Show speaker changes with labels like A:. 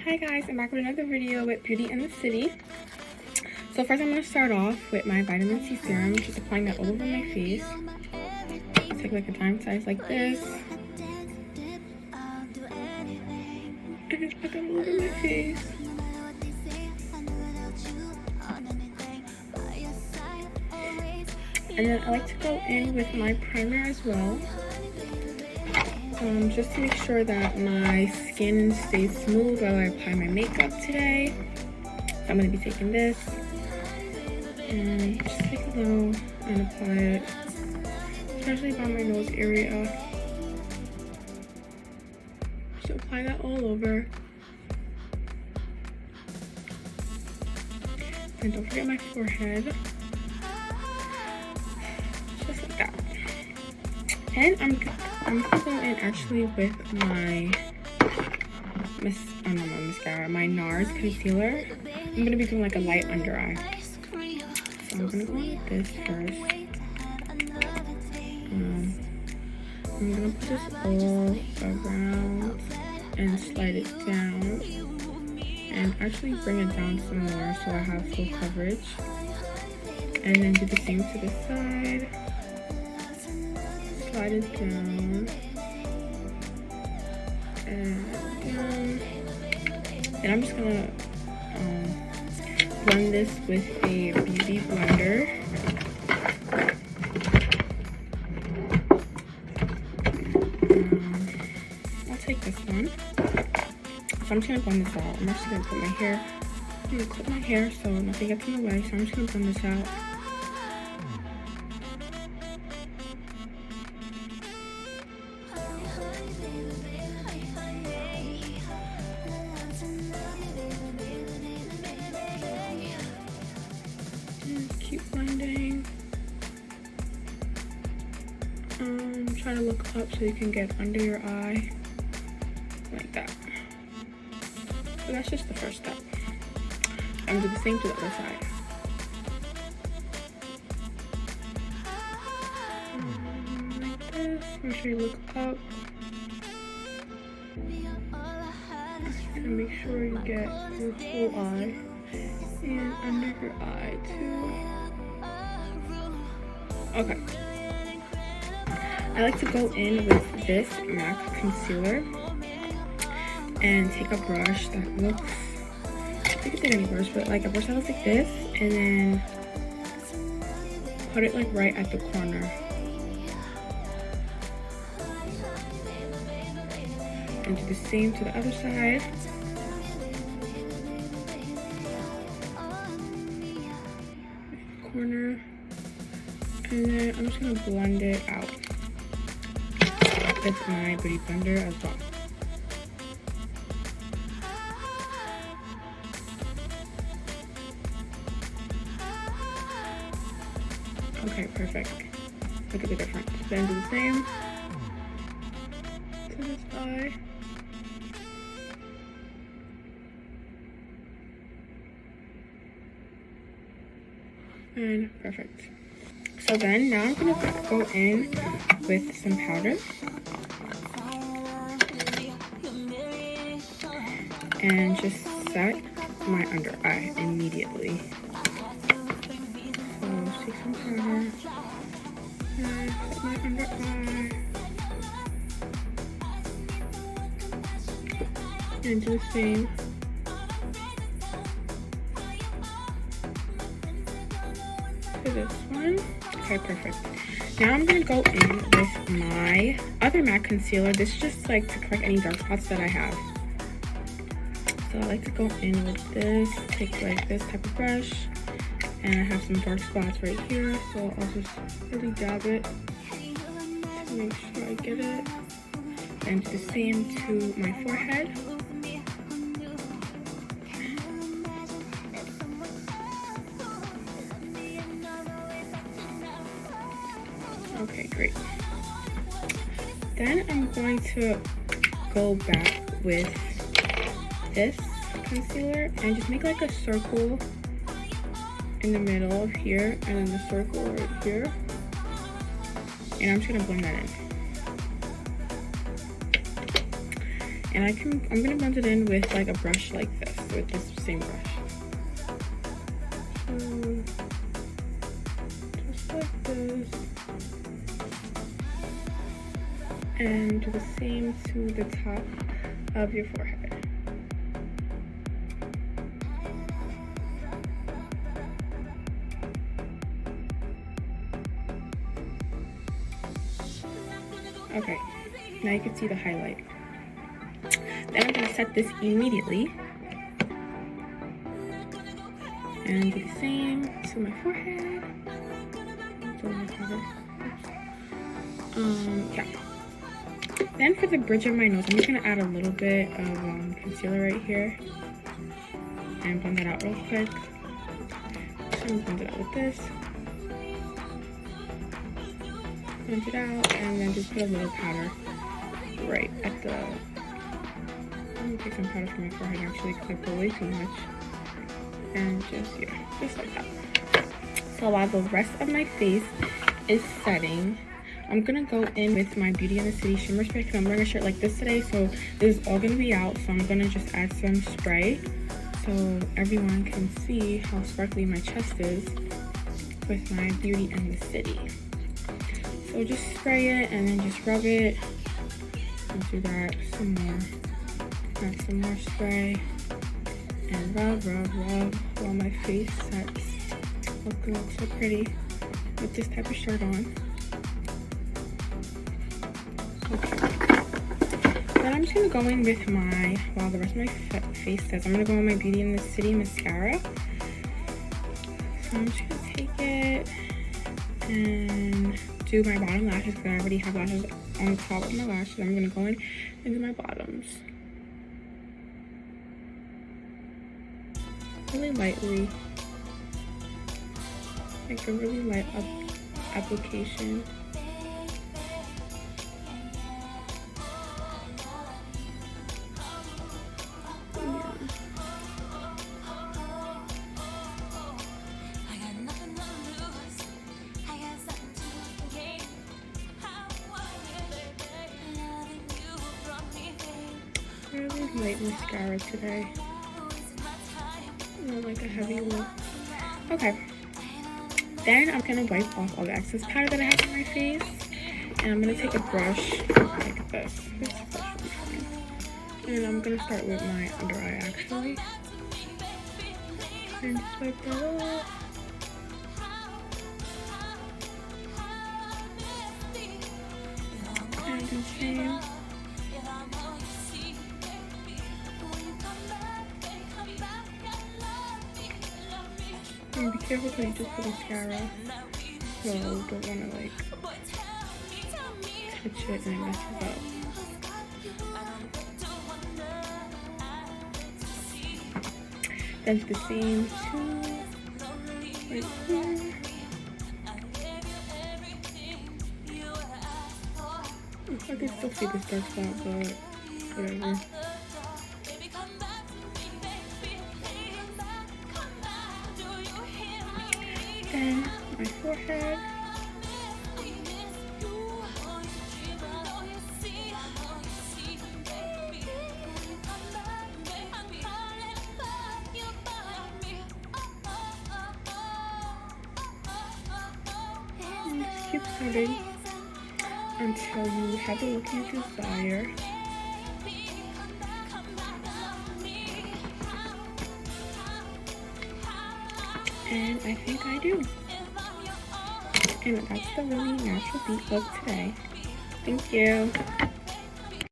A: Hi guys, I'm back with another video with Beauty in the City. So first I'm going to start off with my vitamin C serum, just applying that all over my face. Take like a dime size like this. And just put that all over my face. And then I like to go in with my primer as well. Just to make sure that my skin stays smooth while I apply my makeup today. So I'm going to be taking this and just take a little and apply it, especially by my nose area. Just apply that all over. And don't forget my forehead. Just like that. And I'm gonna go in actually with my mascara, my NARS concealer. I'm gonna be doing like a light under eye. So I'm gonna go in with this first. I'm gonna put this all around and slide it down, and actually bring it down some more so I have full coverage. And then do the same to the side. Slide it down and down. And I'm just gonna blend this with a beauty blender. I'll take this one. So I'm just gonna blend this out. I'm actually gonna put my hair. I'm gonna clip my hair so nothing gets in the way. So I'm just gonna blend this out. Keep blending. Try to look up so you can get under your eye, like that. So that's just the first step. I'm gonna do the same to the other side. Like this. Make sure you look up. And make sure you get your whole eye and under your eye too. Okay. I like to go in with this MAC concealer and take a brush that looks, you can take any brush, but like a brush that looks like this, and then put it like right at the corner. And do the same to the other side. Corner. And then I'm just gonna blend it out with my beauty blender as well. Okay, perfect. Look at the difference. Then do the same to this eye. And perfect. So then now I'm gonna go in with some powder and just set my under eye immediately. So take some powder and set my under eye and do the same. This one. Okay, perfect. Now I'm gonna go in with my other MAC concealer. This is just like to correct any dark spots that I have. So I like to go in with this, take like this type of brush, and I have some dark spots right here, so I'll just really dab it to make sure I get it. And do the same to my forehead. Okay, great. Then I'm going to go back with this concealer and just make like a circle in the middle of here, and then the circle right here. And I'm just gonna blend that in. And I'm gonna blend it in with like a brush like this, with this same brush. So just like this. And do the same to the top of your forehead. Okay, now you can see the highlight. Then I'm gonna set this immediately. And do the same to my forehead. Yeah. Then for the bridge of my nose, I'm just gonna add a little bit of concealer right here. And blend that out real quick. So I'm gonna blend it out with this. Blend it out, and then just put a little powder right at the... Let me take some powder from my forehead actually, because I put way too much. And just here, just like that. So while the rest of my face is setting, I'm gonna go in with my BNTC Shimmer Spray because I'm wearing a shirt like this today, so this is all gonna be out. So I'm gonna just add some spray so everyone can see how sparkly my chest is with my Beauty and the City. So just spray it and then just rub it. And do that some more. Add some more spray and rub while my face sets. Looking so pretty with this type of shirt on. Okay. Then I'm just gonna go in with my, while the rest of my face sets, I'm gonna go in with my Beauty and the City Mascara. So I'm just gonna take it and do my bottom lashes because I already have lashes on the top of my lashes. I'm gonna go in and do my bottoms. Really lightly. Like a really light application. Really light mascara today. Not like a heavy one. Okay. Then I'm gonna wipe off all the excess powder that I have on my face. And I'm gonna take a brush like this. This brush will be fine. And I'm gonna start with my under eye actually. And just wipe that off. And do the same. And be careful because you just put mascara, so don't want to like touch it and it messes up. Then the same too, right here. I can still see this dark spot, but whatever. Then my forehead. And just keep setting until you have the look you desire. And I think I do. And that's the really natural beat look today. Thank you.